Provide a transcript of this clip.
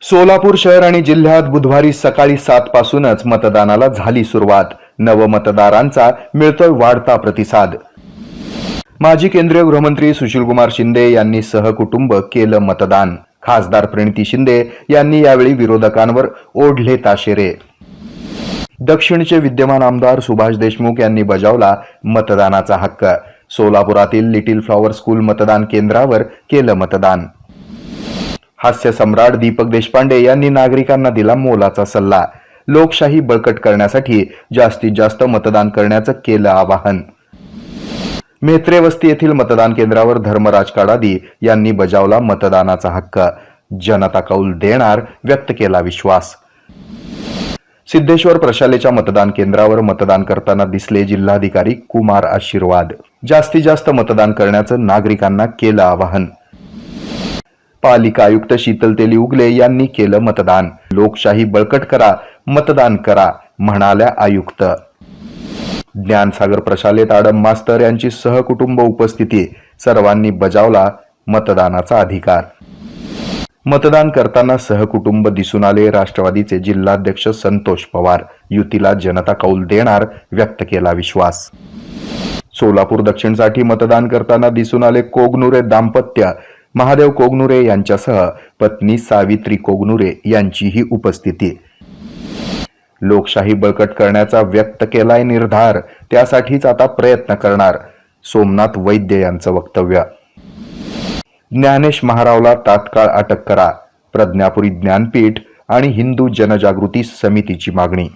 सोलापूर शहर आणि जिल्ह्यात बुधवारी सकाळी 7 पासूनच मतदानाला झाली सुरुवात. नवमतदारांचा मिळतोय वाढता प्रतिसाद. माजी केंद्रीय गृहमंत्री सुशीलकुमार शिंदे यांनी सहकुटुंब केलं मतदान. खासदार प्रणिती शिंदे यांनी यावेळी विरोधकांवर ओढले ताशेरे. दक्षिणचे विद्यमान आमदार सुभाष देशमुख यांनी बजावला मतदानाचा हक्क. सोलापुरातील लिटिल फ्लॉवर स्कूल मतदान केंद्रावर केलं मतदान. हास्य सम्राट दीपक देशपांडे यांनी नागरिकांना दिला मोलाचा सल्ला. लोकशाही बळकट करण्यासाठी जास्तीत जास्त मतदान करण्याचं केलं आवाहन. मेत्रे वस्ती येथील मतदान केंद्रावर धर्मराज काडादी यांनी बजावला मतदानाचा हक्क. जनता कौल देणार, व्यक्त केला विश्वास. सिद्धेश्वर प्रशालेच्या मतदान केंद्रावर मतदान करताना दिसले जिल्हाधिकारी कुमार आशीर्वाद. जास्तीत जास्त मतदान करण्याचं नागरिकांना केलं आवाहन. पालिका आयुक्त शीतल तेली उगले यांनी केलं मतदान. लोकशाही बळकट करा, मतदान करा, म्हणाल्या आयुक्त. ज्ञानसागर प्रशालेत आडम मास्तर यांची सहकुटुंब उपस्थिती. सर्वांनी बजावला मतदानाचा अधिकार. मतदान करताना सहकुटुंब दिसून आले. राष्ट्रवादीचे जिल्हाध्यक्ष संतोष पवार. युतीला जनता कौल देणार, व्यक्त केला विश्वास. सोलापूर दक्षिणसाठी मतदान करताना दिसून आले कोगनुरे दाम्पत्य. महादेव कोगनुरे यांच्यासह पत्नी सावित्री कोगनुरे यांचीही उपस्थिती. लोकशाही बळकट करण्याचा व्यक्त केलाय निर्धार. त्यासाठीच आता प्रयत्न करणार, सोमनाथ वैद्य यांचं वक्तव्य. ज्ञानेश महारावला तात्काळ अटक करा. प्रज्ञापुरी ज्ञानपीठ आणि हिंदू जनजागृती समितीची मागणी.